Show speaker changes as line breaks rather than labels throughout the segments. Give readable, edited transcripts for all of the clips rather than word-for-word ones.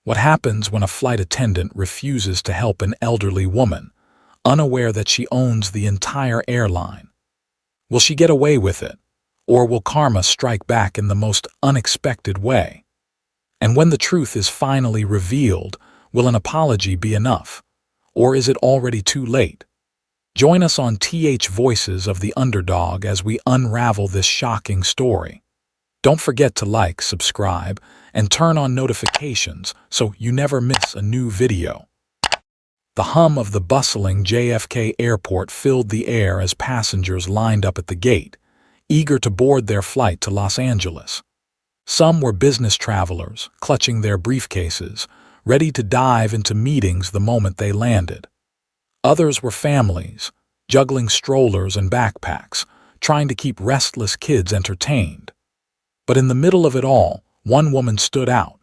What happens when a flight attendant refuses to help an elderly woman, unaware that she owns the entire airline? Will she get away with it, or will karma strike back in the most unexpected way? And when the truth is finally revealed, will an apology be enough, or is it already too late? Join us on Voices of the Underdog as we unravel this shocking story. Don't forget to like, subscribe, and turn on notifications so you never miss a new video. The hum of the bustling JFK airport filled the air as passengers lined up at the gate, eager to board their flight to Los Angeles. Some were business travelers, clutching their briefcases, ready to dive into meetings the moment they landed. Others were families, juggling strollers and backpacks, trying to keep restless kids entertained. But in the middle of it all, one woman stood out,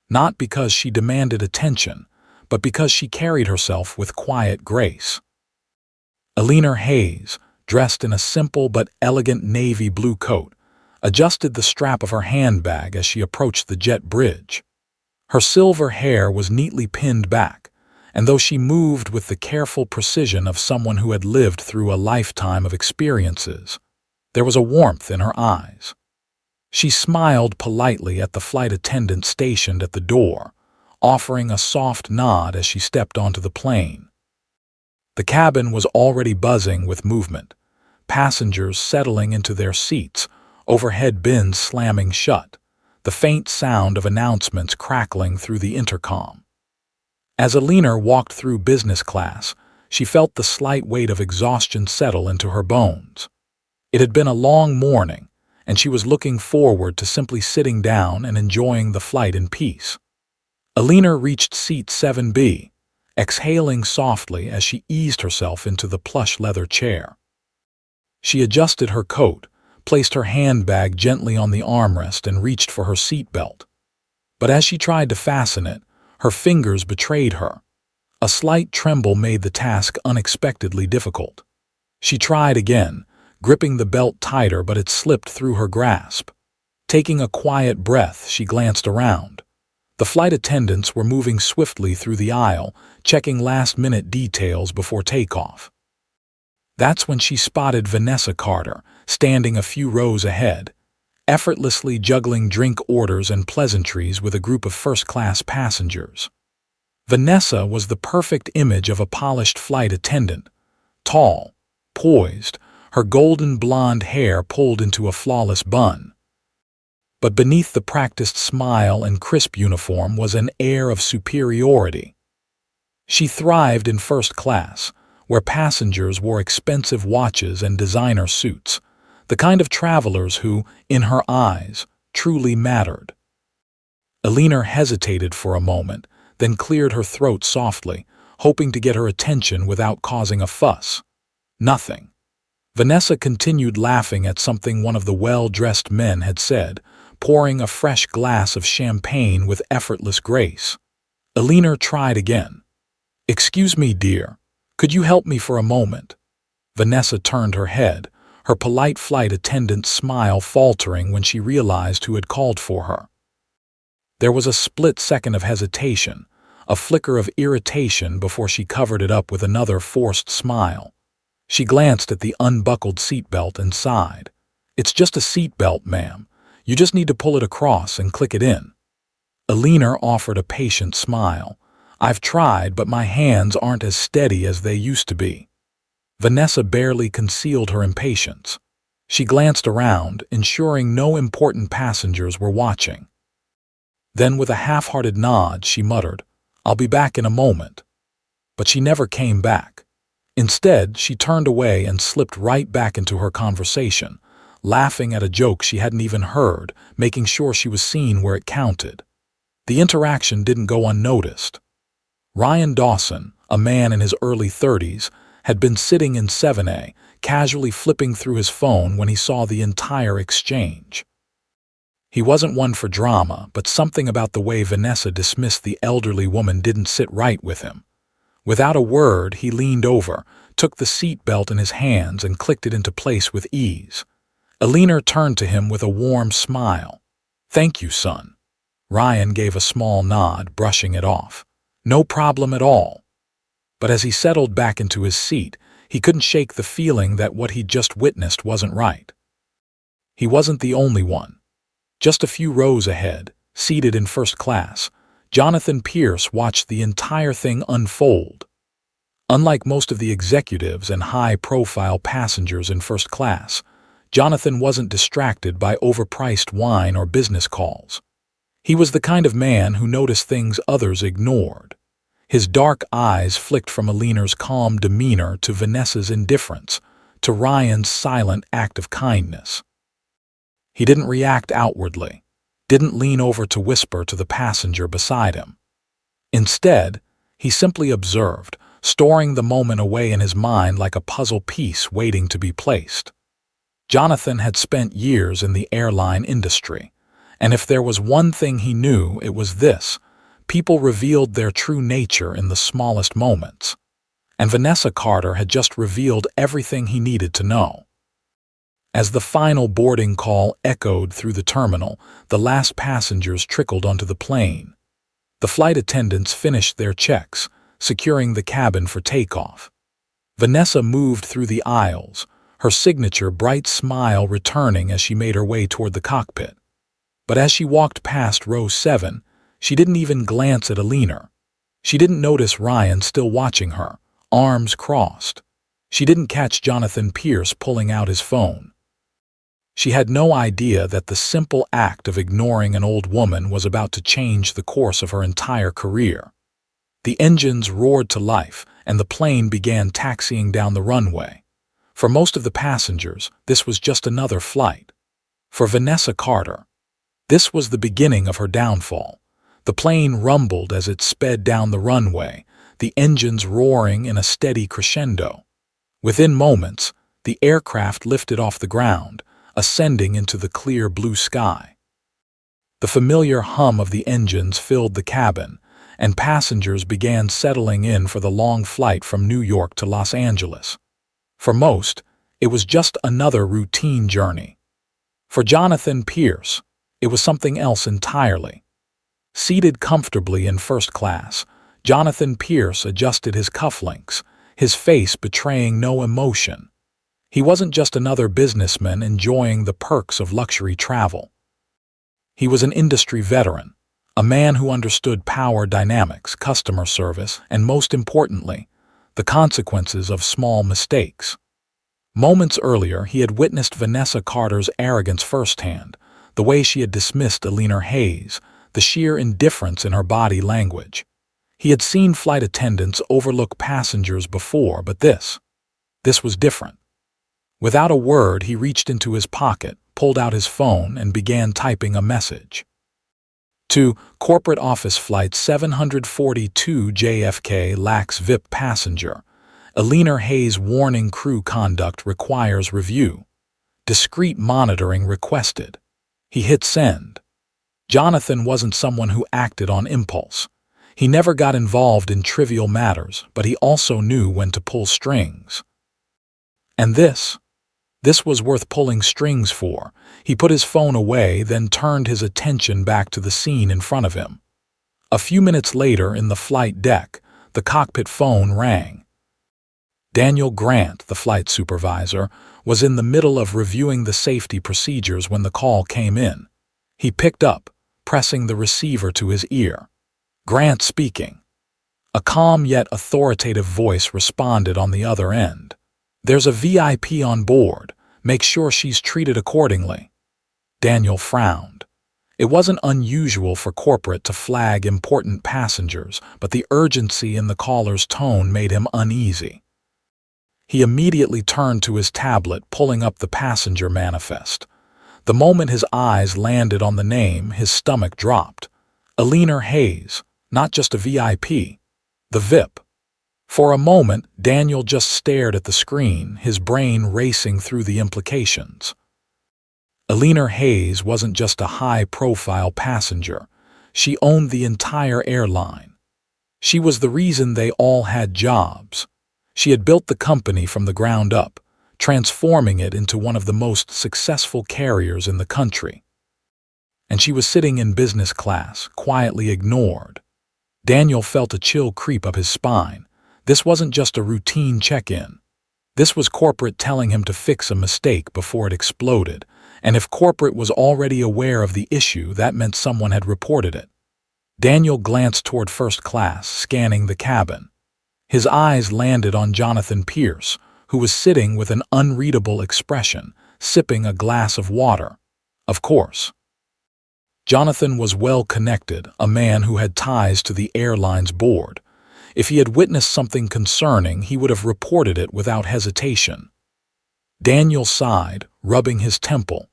not because she demanded attention, but because she carried herself with quiet grace. Eleanor Hayes, dressed in a simple but elegant navy blue coat, adjusted the strap of her handbag as she approached the jet bridge. Her silver hair was neatly pinned back, and though she moved with the careful precision of someone who had lived through a lifetime of experiences, there was a warmth in her eyes. She smiled politely at the flight attendant stationed at the door, offering a soft nod as she stepped onto the plane. The cabin was already buzzing with movement, passengers settling into their seats, overhead bins slamming shut, the faint sound of announcements crackling through the intercom. As Eleanor walked through business class, she felt the slight weight of exhaustion settle into her bones. It had been a long morning, and she was looking forward to simply sitting down and enjoying the flight in peace. Eleanor reached seat 7B, exhaling softly as she eased herself into the plush leather chair. She adjusted her coat, placed her handbag gently on the armrest, and reached for her seatbelt. But as she tried to fasten it, her fingers betrayed her. A slight tremble made the task unexpectedly difficult. She tried again, gripping the belt tighter, but it slipped through her grasp. Taking a quiet breath, she glanced around. The flight attendants were moving swiftly through the aisle, checking last-minute details before takeoff. That's when she spotted Vanessa Carter, standing a few rows ahead, effortlessly juggling drink orders and pleasantries with a group of first-class passengers. Vanessa was the perfect image of a polished flight attendant, tall, poised, her golden blonde hair pulled into a flawless bun. But beneath the practiced smile and crisp uniform was an air of superiority. She thrived in first class, where passengers wore expensive watches and designer suits, the kind of travelers who, in her eyes, truly mattered. Eleanor hesitated for a moment, then cleared her throat softly, hoping to get her attention without causing a fuss. Nothing. Vanessa continued laughing at something one of the well-dressed men had said, pouring a fresh glass of champagne with effortless grace. Eleanor tried again. "Excuse me, dear. Could you help me for a moment?" Vanessa turned her head, her polite flight attendant's smile faltering when she realized who had called for her. There was a split second of hesitation, a flicker of irritation before she covered it up with another forced smile. She glanced at the unbuckled seatbelt and sighed. "It's just a seatbelt, ma'am. You just need to pull it across and click it in." Eleanor offered a patient smile. "I've tried, but my hands aren't as steady as they used to be." Vanessa barely concealed her impatience. She glanced around, ensuring no important passengers were watching. Then, with a half-hearted nod, she muttered, "I'll be back in a moment." But she never came back. Instead, she turned away and slipped right back into her conversation, laughing at a joke she hadn't even heard, making sure she was seen where it counted. The interaction didn't go unnoticed. Ryan Dawson, a man in his early 30s, had been sitting in 7A, casually flipping through his phone when he saw the entire exchange. He wasn't one for drama, but something about the way Vanessa dismissed the elderly woman didn't sit right with him. Without a word, he leaned over, took the seat belt in his hands, and clicked it into place with ease. Eleanor turned to him with a warm smile. "Thank you, son." Ryan gave a small nod, brushing it off. No problem at all. But as he settled back into his seat, he couldn't shake the feeling that what he'd just witnessed wasn't right. He wasn't the only one. Just a few rows ahead, seated in first class, Jonathan Pierce watched the entire thing unfold. Unlike most of the executives and high-profile passengers in first class, Jonathan wasn't distracted by overpriced wine or business calls. He was the kind of man who noticed things others ignored. His dark eyes flicked from Alina's calm demeanor to Vanessa's indifference, to Ryan's silent act of kindness. He didn't react outwardly, didn't lean over to whisper to the passenger beside him. Instead, he simply observed, storing the moment away in his mind like a puzzle piece waiting to be placed. Jonathan had spent years in the airline industry, and if there was one thing he knew, it was this: people revealed their true nature in the smallest moments. And Vanessa Carter had just revealed everything he needed to know. As the final boarding call echoed through the terminal, the last passengers trickled onto the plane. The flight attendants finished their checks, securing the cabin for takeoff. Vanessa moved through the aisles, her signature bright smile returning as she made her way toward the cockpit. But as she walked past row 7, she didn't even glance at Alina. She didn't notice Ryan still watching her, arms crossed. She didn't catch Jonathan Pierce pulling out his phone. She had no idea that the simple act of ignoring an old woman was about to change the course of her entire career. The engines roared to life, and the plane began taxiing down the runway. For most of the passengers, this was just another flight. For Vanessa Carter, this was the beginning of her downfall. The plane rumbled as it sped down the runway, the engines roaring in a steady crescendo. Within moments, the aircraft lifted off the ground, ascending into the clear blue sky. The familiar hum of the engines filled the cabin, and passengers began settling in for the long flight from New York to Los Angeles. For most, it was just another routine journey. For Jonathan Pierce, it was something else entirely. Seated comfortably in first class, Jonathan Pierce adjusted his cufflinks, his face betraying no emotion. He wasn't just another businessman enjoying the perks of luxury travel. He was an industry veteran, a man who understood power dynamics, customer service, and most importantly, the consequences of small mistakes. Moments earlier, he had witnessed Vanessa Carter's arrogance firsthand, the way she had dismissed Alina Hayes, the sheer indifference in her body language. He had seen flight attendants overlook passengers before, but this was different. Without a word, he reached into his pocket, pulled out his phone, and began typing a message. To Corporate Office Flight 742 JFK lacks VIP passenger. Alina Hayes warning crew conduct requires review. Discreet monitoring requested. He hit send. Jonathan wasn't someone who acted on impulse. He never got involved in trivial matters, but he also knew when to pull strings. And this was worth pulling strings for. He put his phone away, then turned his attention back to the scene in front of him. A few minutes later, in the flight deck, the cockpit phone rang. Daniel Grant, the flight supervisor, was in the middle of reviewing the safety procedures when the call came in. He picked up, pressing the receiver to his ear. Grant speaking. A calm yet authoritative voice responded on the other end. There's a VIP on board. Make sure she's treated accordingly. Daniel frowned. It wasn't unusual for corporate to flag important passengers, but the urgency in the caller's tone made him uneasy. He immediately turned to his tablet, pulling up the passenger manifest. The moment his eyes landed on the name, his stomach dropped. Alina Hayes, not just a VIP, the VIP. For a moment, Daniel just stared at the screen, his brain racing through the implications. Alina Hayes wasn't just a high-profile passenger. She owned the entire airline. She was the reason they all had jobs. She had built the company from the ground up, transforming it into one of the most successful carriers in the country. and she was sitting in business class, quietly ignored. Daniel felt a chill creep up his spine. This wasn't just a routine check-in. This was corporate telling him to fix a mistake before it exploded, and if corporate was already aware of the issue, that meant someone had reported it. Daniel glanced toward first class, scanning the cabin. His eyes landed on Jonathan Pierce, who was sitting with an unreadable expression, sipping a glass of water. Of course. Jonathan was well connected, a man who had ties to the airline's board. If he had witnessed something concerning, he would have reported it without hesitation. Daniel sighed, rubbing his temple.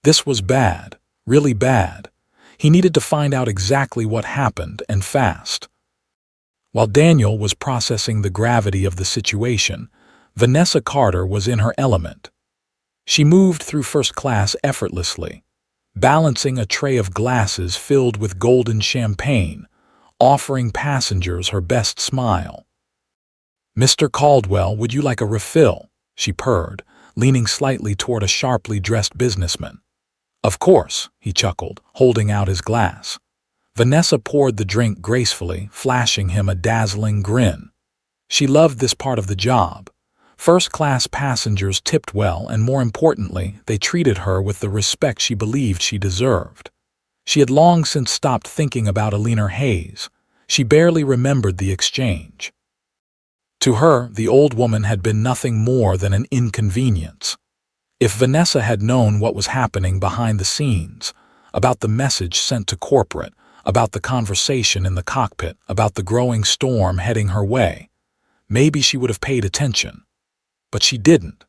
This was bad, really bad. He needed to find out exactly what happened, and fast. While Daniel was processing the gravity of the situation, Vanessa Carter was in her element. She moved through first class effortlessly, balancing a tray of glasses filled with golden champagne, offering passengers her best smile. "Mr. Caldwell, would you like a refill?" she purred, leaning slightly toward a sharply dressed businessman. "Of course," he chuckled, holding out his glass. Vanessa poured the drink gracefully, flashing him a dazzling grin. She loved this part of the job. First-class passengers tipped well, and more importantly, they treated her with the respect she believed she deserved. She had long since stopped thinking about Alina Hayes. She barely remembered the exchange. To her, the old woman had been nothing more than an inconvenience. If Vanessa had known what was happening behind the scenes, about the message sent to corporate, about the conversation in the cockpit, about the growing storm heading her way, maybe she would have paid attention. But she didn't.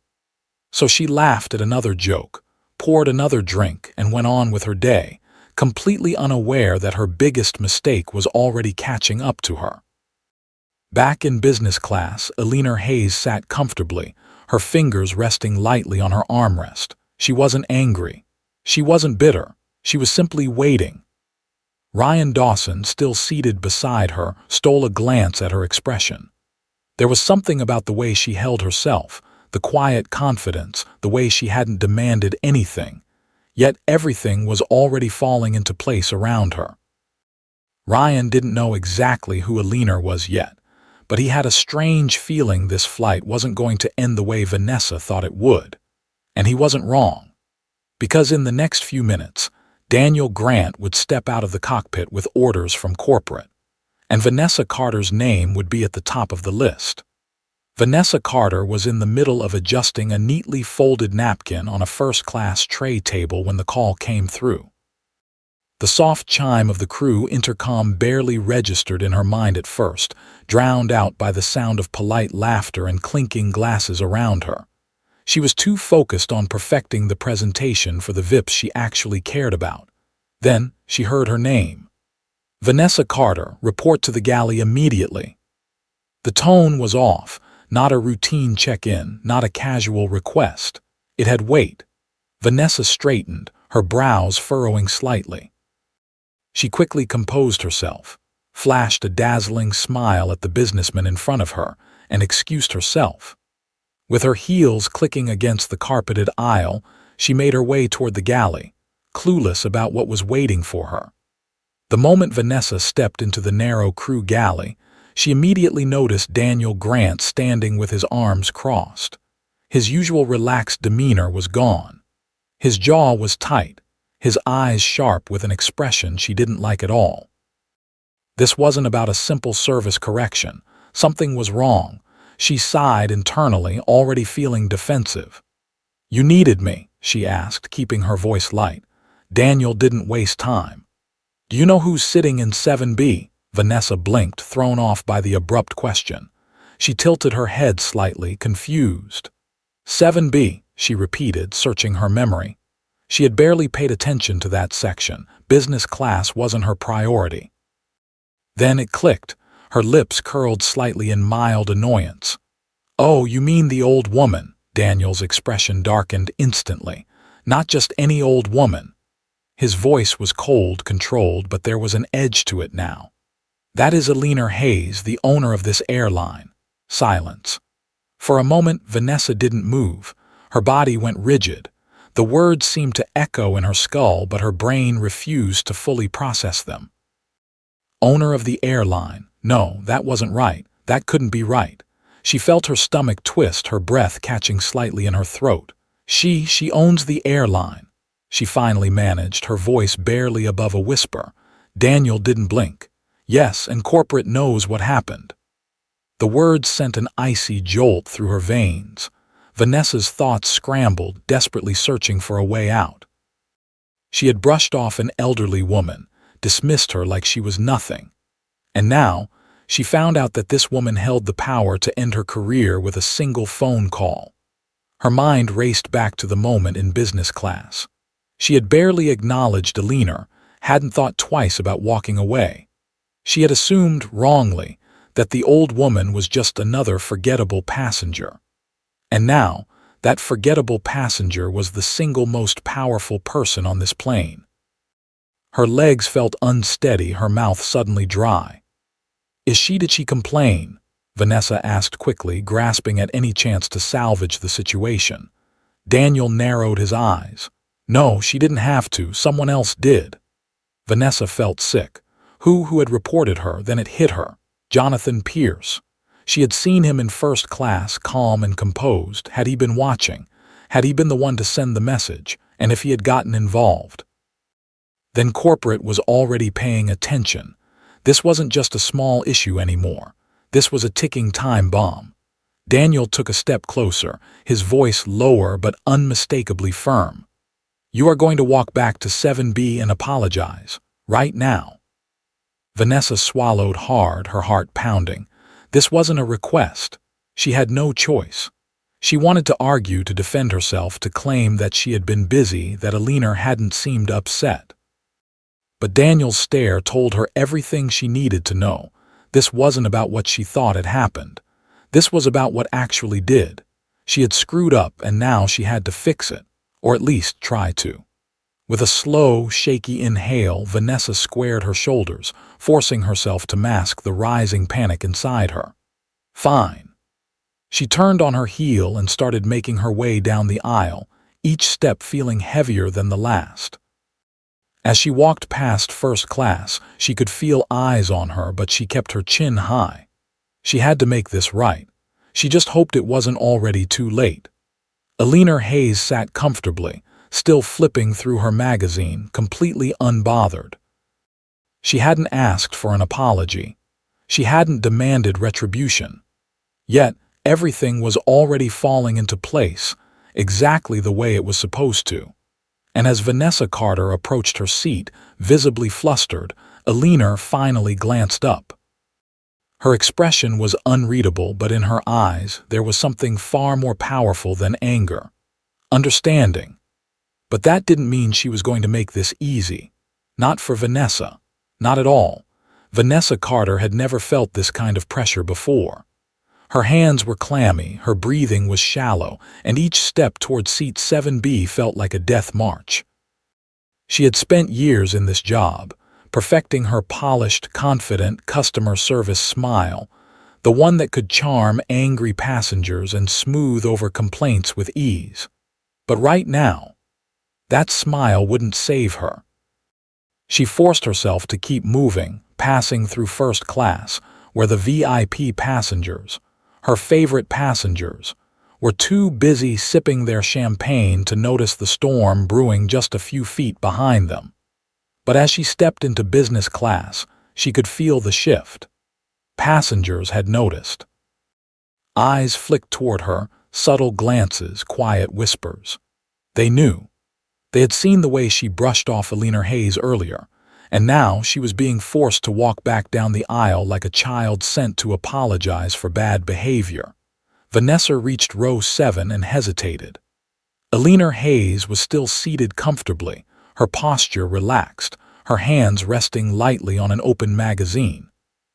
So she laughed at another joke, poured another drink, and went on with her day, completely unaware that her biggest mistake was already catching up to her. Back in business class, Alina Hayes sat comfortably, her fingers resting lightly on her armrest. She wasn't angry. She wasn't bitter. She was simply waiting. Ryan Dawson, still seated beside her, stole a glance at her expression. There was something about the way she held herself, the quiet confidence, the way she hadn't demanded anything, yet everything was already falling into place around her. Ryan didn't know exactly who Alina was yet, but he had a strange feeling this flight wasn't going to end the way Vanessa thought it would. And he wasn't wrong. Because in the next few minutes, Daniel Grant would step out of the cockpit with orders from corporate, and Vanessa Carter's name would be at the top of the list. Vanessa Carter was in the middle of adjusting a neatly folded napkin on a first-class tray table when the call came through. The soft chime of the crew intercom barely registered in her mind at first, drowned out by the sound of polite laughter and clinking glasses around her. She was too focused on perfecting the presentation for the VIPs she actually cared about. Then she heard her name. "Vanessa Carter, report to the galley immediately." The tone was off, not a routine check-in, not a casual request. It had weight. Vanessa straightened, her brows furrowing slightly. She quickly composed herself, flashed a dazzling smile at the businessman in front of her, and excused herself. With her heels clicking against the carpeted aisle, she made her way toward the galley, clueless about what was waiting for her. The moment Vanessa stepped into the narrow crew galley, she immediately noticed Daniel Grant standing with his arms crossed. His usual relaxed demeanor was gone. His jaw was tight, his eyes sharp with an expression she didn't like at all. This wasn't about a simple service correction. Something was wrong. She sighed internally, already feeling defensive. "You needed me?" she asked, keeping her voice light. Daniel didn't waste time. "Do you know who's sitting in 7B? Vanessa blinked, thrown off by the abrupt question. She tilted her head slightly, confused. 7B, she repeated, searching her memory. She had barely paid attention to that section. Business class wasn't her priority. Then it clicked. Her lips curled slightly in mild annoyance. "Oh, you mean the old woman?" Daniel's expression darkened instantly. "Not just any old woman." His voice was cold, controlled, but there was an edge to it now. "That is Alina Hayes, the owner of this airline." Silence. For a moment, Vanessa didn't move. Her body went rigid. The words seemed to echo in her skull, but her brain refused to fully process them. Owner of the airline. No, that wasn't right. That couldn't be right. She felt her stomach twist, her breath catching slightly in her throat. She owns the airline. She finally managed, her voice barely above a whisper. Daniel didn't blink. Yes, and corporate knows what happened. The words sent an icy jolt through her veins. Vanessa's thoughts scrambled, desperately searching for a way out. She had brushed off an elderly woman, dismissed her like she was nothing. And now, she found out that this woman held the power to end her career with a single phone call. Her mind raced back to the moment in business class. She had barely acknowledged Alina, hadn't thought twice about walking away. She had assumed, wrongly, that the old woman was just another forgettable passenger. And now, that forgettable passenger was the single most powerful person on this plane. Her legs felt unsteady, her mouth suddenly dry. Did she complain? Vanessa asked quickly, grasping at any chance to salvage the situation. Daniel narrowed his eyes. No, she didn't have to, someone else did. Vanessa felt sick. Who had reported her? Then it hit her. Jonathan Pierce. She had seen him in first class, calm and composed. Had he been watching? Had he been the one to send the message? And if he had gotten involved? Then corporate was already paying attention. This wasn't just a small issue anymore. This was a ticking time bomb. Daniel took a step closer, his voice lower but unmistakably firm. You are going to walk back to 7B and apologize. Right now. Vanessa swallowed hard, her heart pounding. This wasn't a request. She had no choice. She wanted to argue, to defend herself, to claim that she had been busy, that Alina hadn't seemed upset. But Daniel's stare told her everything she needed to know. This wasn't about what she thought had happened. This was about what actually did. She had screwed up, and now she had to fix it, or at least try to. With a slow, shaky inhale, Vanessa squared her shoulders, forcing herself to mask the rising panic inside her. Fine. She turned on her heel and started making her way down the aisle, each step feeling heavier than the last. As she walked past first class, she could feel eyes on her, but she kept her chin high. She had to make this right. She just hoped it wasn't already too late. Alina Hayes sat comfortably, still flipping through her magazine, completely unbothered. She hadn't asked for an apology. She hadn't demanded retribution. Yet, everything was already falling into place, exactly the way it was supposed to. And as Vanessa Carter approached her seat, visibly flustered, Alina finally glanced up. Her expression was unreadable, but in her eyes there was something far more powerful than anger. Understanding. But that didn't mean she was going to make this easy. Not for Vanessa. Not at all. Vanessa Carter had never felt this kind of pressure before. Her hands were clammy, her breathing was shallow, and each step toward seat 7B felt like a death march. She had spent years in this job, perfecting her polished, confident customer service smile, the one that could charm angry passengers and smooth over complaints with ease. But right now, that smile wouldn't save her. She forced herself to keep moving, passing through first class, where the VIP passengers, her favorite passengers, were too busy sipping their champagne to notice the storm brewing just a few feet behind them. But as she stepped into business class, she could feel the shift. Passengers had noticed. Eyes flicked toward her, subtle glances, quiet whispers. They knew. They had seen the way she brushed off Alina Hayes earlier, and now she was being forced to walk back down the aisle like a child sent to apologize for bad behavior. Vanessa reached row 7 and hesitated. Alina Hayes was still seated comfortably, her posture relaxed, her hands resting lightly on an open magazine.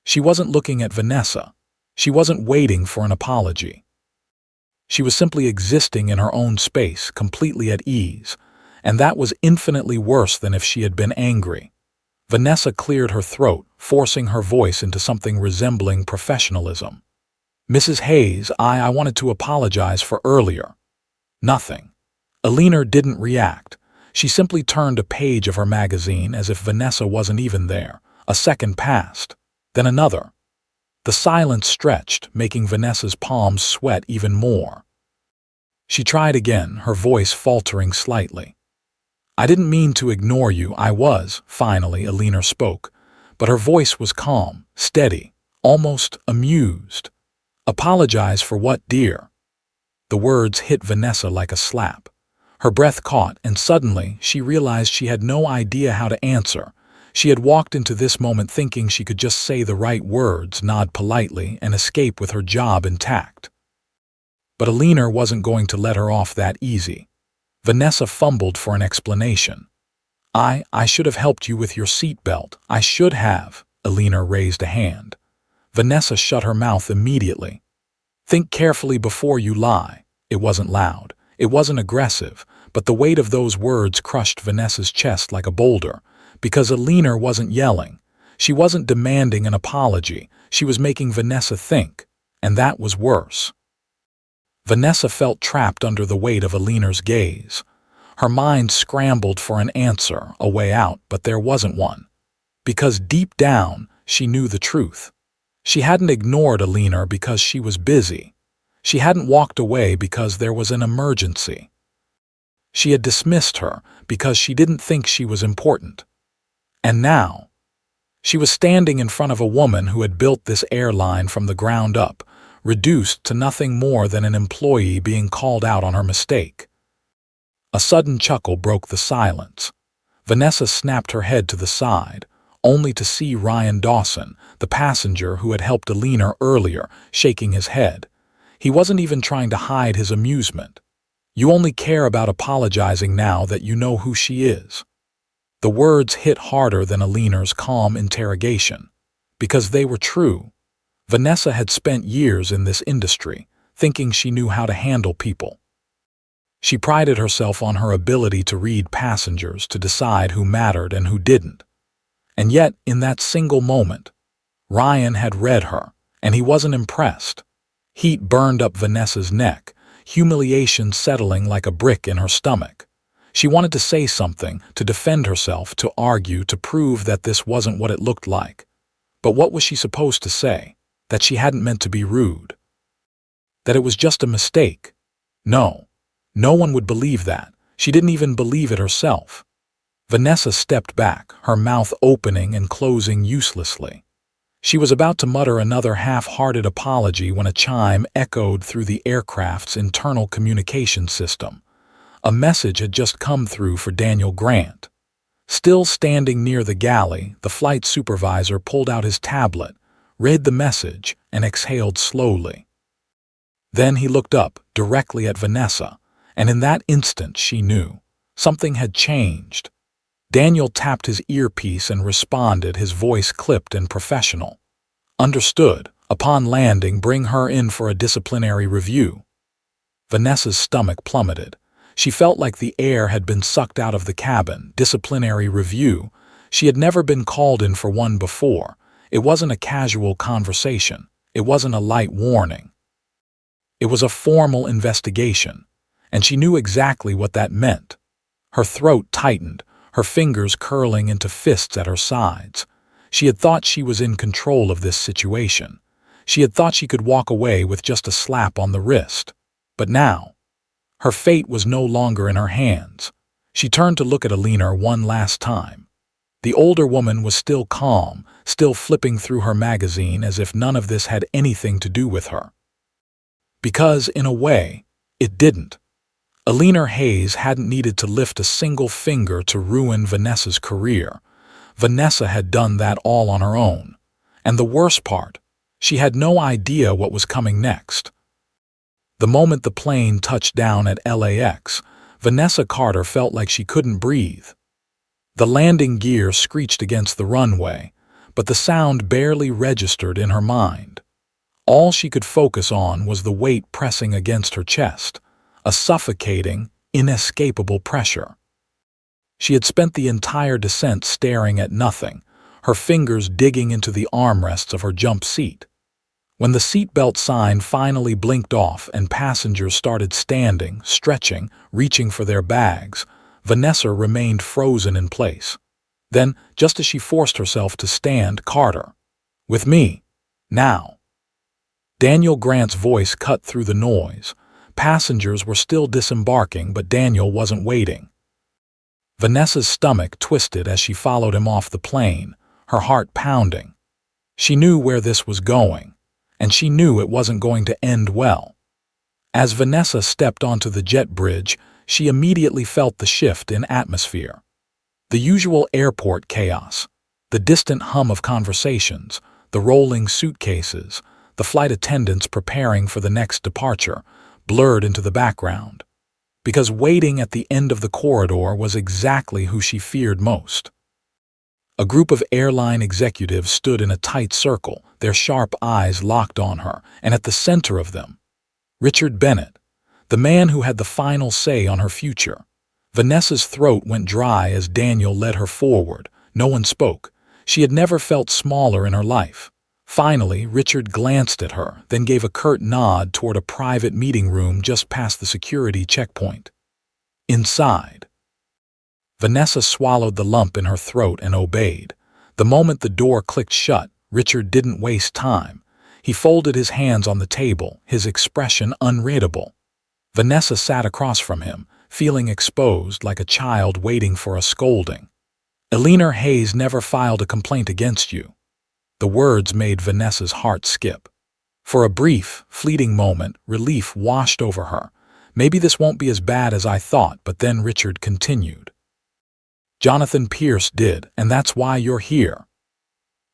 She wasn't looking at Vanessa. She wasn't waiting for an apology. She was simply existing in her own space, completely at ease, and that was infinitely worse than if she had been angry. Vanessa cleared her throat, forcing her voice into something resembling professionalism. Mrs. Hayes, I wanted to apologize for earlier. Nothing. Alina didn't react. She simply turned a page of her magazine as if Vanessa wasn't even there. A second passed, then another. The silence stretched, making Vanessa's palms sweat even more. She tried again, her voice faltering slightly. "I didn't mean to ignore you, I was," finally Alina spoke, but her voice was calm, steady, almost amused. "Apologize for what, dear?" The words hit Vanessa like a slap. Her breath caught, and suddenly she realized she had no idea how to answer. She had walked into this moment thinking she could just say the right words, nod politely, and escape with her job intact. But Alina wasn't going to let her off that easy. Vanessa fumbled for an explanation. I should have helped you with your seatbelt. I should have." Alina raised a hand. Vanessa shut her mouth immediately. "Think carefully before you lie." It wasn't loud. It wasn't aggressive, but the weight of those words crushed Vanessa's chest like a boulder, because Alina wasn't yelling. She wasn't demanding an apology. She was making Vanessa think, and that was worse. Vanessa felt trapped under the weight of Alina's gaze. Her mind scrambled for an answer, a way out, but there wasn't one. Because deep down, she knew the truth. She hadn't ignored Alina because she was busy. She hadn't walked away because there was an emergency. She had dismissed her because she didn't think she was important. And now, she was standing in front of a woman who had built this airline from the ground up, reduced to nothing more than an employee being called out on her mistake. A sudden chuckle broke the silence. Vanessa snapped her head to the side, only to see Ryan Dawson, the passenger who had helped Alina earlier, shaking his head. He wasn't even trying to hide his amusement. "You only care about apologizing now that you know who she is." The words hit harder than Alina's calm interrogation, because they were true. Vanessa had spent years in this industry, thinking she knew how to handle people. She prided herself on her ability to read passengers, to decide who mattered and who didn't. And yet, in that single moment, Ryan had read her, and he wasn't impressed. Heat burned up Vanessa's neck, humiliation settling like a brick in her stomach. She wanted to say something, to defend herself, to argue, to prove that this wasn't what it looked like. But what was she supposed to say? That she hadn't meant to be rude? That it was just a mistake? No. No one would believe that. She didn't even believe it herself. Vanessa stepped back, her mouth opening and closing uselessly. She was about to mutter another half-hearted apology when a chime echoed through the aircraft's internal communication system. A message had just come through for Daniel Grant. Still standing near the galley, the flight supervisor pulled out his tablet, read the message, and exhaled slowly. Then he looked up, directly at Vanessa, and in that instant she knew. Something had changed. Daniel tapped his earpiece and responded, his voice clipped and professional. "Understood. Upon landing, bring her in for a disciplinary review." Vanessa's stomach plummeted. She felt like the air had been sucked out of the cabin. Disciplinary review. She had never been called in for one before. It wasn't a casual conversation. It wasn't a light warning. It was a formal investigation, and she knew exactly what that meant. Her throat tightened, her fingers curling into fists at her sides. She had thought she was in control of this situation. She had thought she could walk away with just a slap on the wrist. But now, her fate was no longer in her hands. She turned to look at Alina one last time. The older woman was still calm, still flipping through her magazine as if none of this had anything to do with her. Because, in a way, it didn't. Alina Hayes hadn't needed to lift a single finger to ruin Vanessa's career. Vanessa had done that all on her own. And the worst part, she had no idea what was coming next. The moment the plane touched down at LAX, Vanessa Carter felt like she couldn't breathe. The landing gear screeched against the runway, but the sound barely registered in her mind. All she could focus on was the weight pressing against her chest, a suffocating, inescapable pressure. She had spent the entire descent staring at nothing, her fingers digging into the armrests of her jump seat. When the seatbelt sign finally blinked off and passengers started standing, stretching, reaching for their bags, Vanessa remained frozen in place. Then, just as she forced herself to stand, Carter. With me. Now. Daniel Grant's voice cut through the noise. Passengers were still disembarking, but Daniel wasn't waiting. Vanessa's stomach twisted as she followed him off the plane, her heart pounding. She knew where this was going, and she knew it wasn't going to end well. As Vanessa stepped onto the jet bridge, she immediately felt the shift in atmosphere. The usual airport chaos, the distant hum of conversations, the rolling suitcases, the flight attendants preparing for the next departure, blurred into the background. Because waiting at the end of the corridor was exactly who she feared most. A group of airline executives stood in a tight circle, their sharp eyes locked on her, and at the center of them, Richard Bennett, the man who had the final say on her future. Vanessa's throat went dry as Daniel led her forward. No one spoke. She had never felt smaller in her life. Finally, Richard glanced at her, then gave a curt nod toward a private meeting room just past the security checkpoint. Inside, Vanessa swallowed the lump in her throat and obeyed. The moment the door clicked shut, Richard didn't waste time. He folded his hands on the table, his expression unreadable. Vanessa sat across from him, feeling exposed like a child waiting for a scolding. Eleanor Hayes never filed a complaint against you. The words made Vanessa's heart skip. For a brief, fleeting moment, relief washed over her. Maybe this won't be as bad as I thought, but then Richard continued. Jonathan Pierce did, and that's why you're here.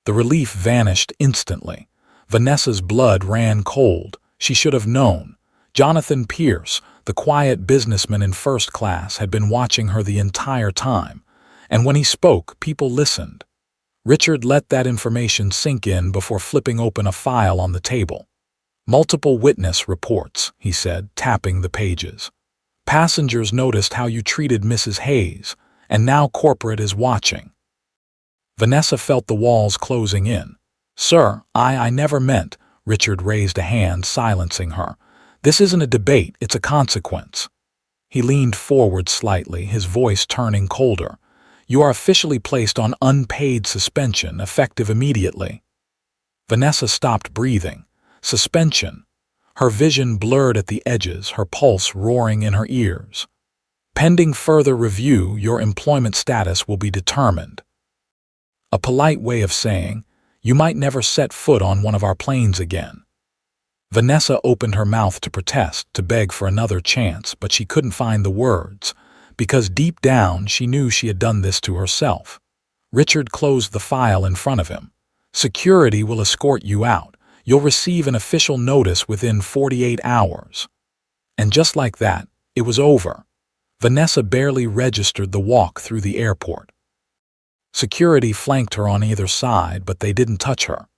The relief vanished instantly. Vanessa's blood ran cold. She should have known. Jonathan Pierce, the quiet businessman in first class, had been watching her the entire time. And when he spoke, people listened. Richard let that information sink in before flipping open a file on the table. Multiple witness reports, he said, tapping the pages. Passengers noticed how you treated Mrs. Hayes, and now corporate is watching. Vanessa felt the walls closing in. Sir, I never meant, Richard raised a hand, silencing her. This isn't a debate, it's a consequence. He leaned forward slightly, his voice turning colder. You are officially placed on unpaid suspension, effective immediately. Vanessa stopped breathing. Suspension. Her vision blurred at the edges, her pulse roaring in her ears. Pending further review, your employment status will be determined. A polite way of saying, you might never set foot on one of our planes again. Vanessa opened her mouth to protest, to beg for another chance, but she couldn't find the words. Because deep down she knew she had done this to herself. Richard closed the file in front of him. Security will escort you out. You'll receive an official notice within 48 hours. And just like that, it was over. Vanessa barely registered the walk through the airport. Security flanked her on either side, but they didn't touch her.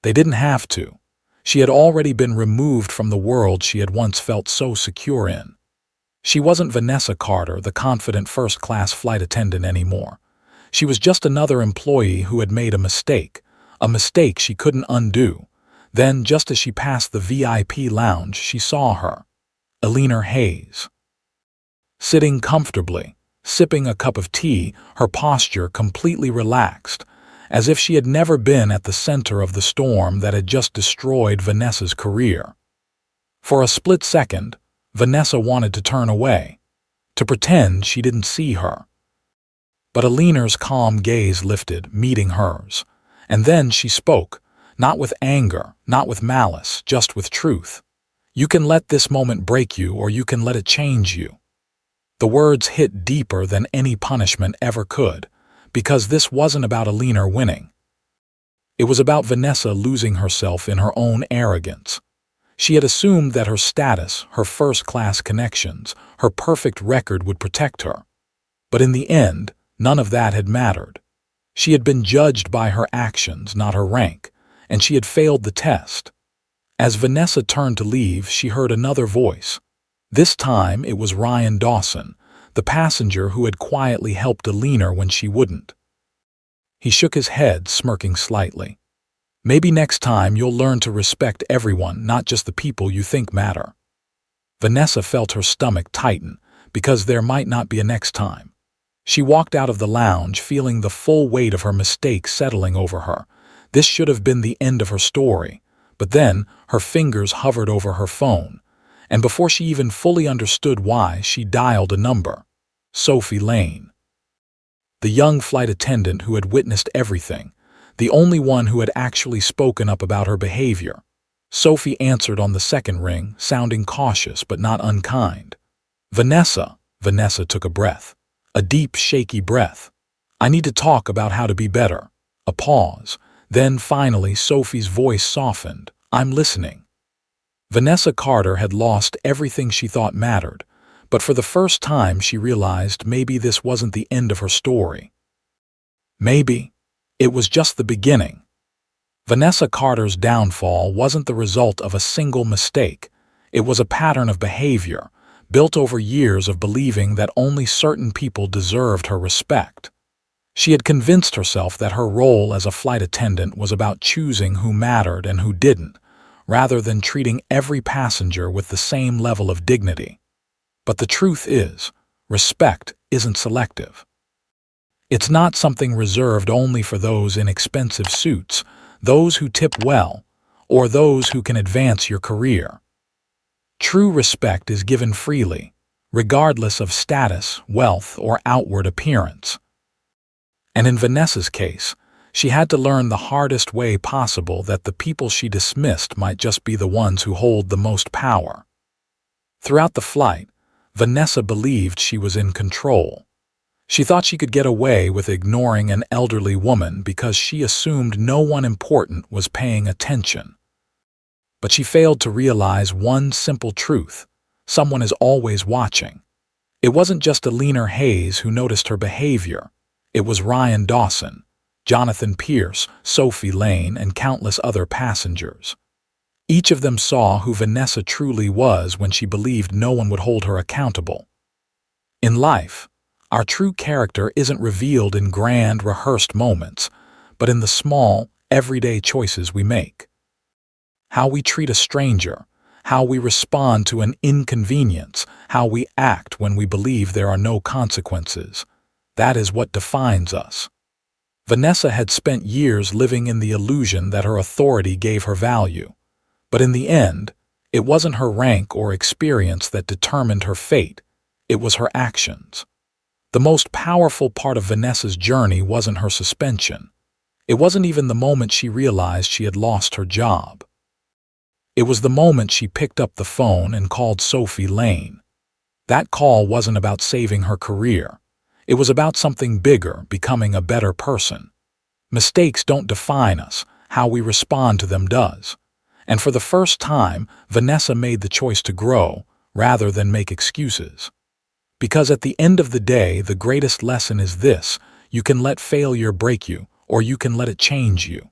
They didn't have to. She had already been removed from the world she had once felt so secure in. She wasn't Vanessa Carter, the confident first-class flight attendant anymore. She was just another employee who had made a mistake she couldn't undo. Then, just as she passed the VIP lounge, she saw her, Eleanor Hayes. Sitting comfortably, sipping a cup of tea, her posture completely relaxed, as if she had never been at the center of the storm that had just destroyed Vanessa's career. For a split second, Vanessa wanted to turn away, to pretend she didn't see her. But Eleanor's calm gaze lifted, meeting hers. And then she spoke, not with anger, not with malice, just with truth. You can let this moment break you, or you can let it change you. The words hit deeper than any punishment ever could, because this wasn't about Eleanor winning. It was about Vanessa losing herself in her own arrogance. She had assumed that her status, her first-class connections, her perfect record would protect her. But in the end, none of that had mattered. She had been judged by her actions, not her rank, and she had failed the test. As Vanessa turned to leave, she heard another voice. This time it was Ryan Dawson, the passenger who had quietly helped Eleanor when she wouldn't. He shook his head, smirking slightly. Maybe next time you'll learn to respect everyone, not just the people you think matter. Vanessa felt her stomach tighten, because there might not be a next time. She walked out of the lounge feeling the full weight of her mistake settling over her. This should have been the end of her story. But then her fingers hovered over her phone, and before she even fully understood why, she dialed a number. Sophie Lane. The young flight attendant who had witnessed everything, the only one who had actually spoken up about her behavior. Sophie answered on the second ring, sounding cautious but not unkind. Vanessa. Vanessa took a breath. A deep, shaky breath. I need to talk about how to be better. A pause. Then, finally, Sophie's voice softened. I'm listening. Vanessa Carter had lost everything she thought mattered, but for the first time she realized maybe this wasn't the end of her story. Maybe it was just the beginning. Vanessa Carter's downfall wasn't the result of a single mistake. It was a pattern of behavior, built over years of believing that only certain people deserved her respect. She had convinced herself that her role as a flight attendant was about choosing who mattered and who didn't, rather than treating every passenger with the same level of dignity. But the truth is, respect isn't selective. It's not something reserved only for those in expensive suits, those who tip well, or those who can advance your career. True respect is given freely, regardless of status, wealth, or outward appearance. And in Vanessa's case, she had to learn the hardest way possible that the people she dismissed might just be the ones who hold the most power. Throughout the flight, Vanessa believed she was in control. She thought she could get away with ignoring an elderly woman because she assumed no one important was paying attention. But she failed to realize one simple truth: someone is always watching. It wasn't just Alina Hayes who noticed her behavior. It was Ryan Dawson, Jonathan Pierce, Sophie Lane, and countless other passengers. Each of them saw who Vanessa truly was when she believed no one would hold her accountable. In life, our true character isn't revealed in grand, rehearsed moments, but in the small, everyday choices we make. How we treat a stranger, how we respond to an inconvenience, how we act when we believe there are no consequences. That is what defines us. Vanessa had spent years living in the illusion that her authority gave her value. But in the end, it wasn't her rank or experience that determined her fate. It was her actions. The most powerful part of Vanessa's journey wasn't her suspension. It wasn't even the moment she realized she had lost her job. It was the moment she picked up the phone and called Sophie Lane. That call wasn't about saving her career. It was about something bigger, becoming a better person. Mistakes don't define us, how we respond to them does. And for the first time, Vanessa made the choice to grow, rather than make excuses. Because at the end of the day, the greatest lesson is this: you can let failure break you, or you can let it change you.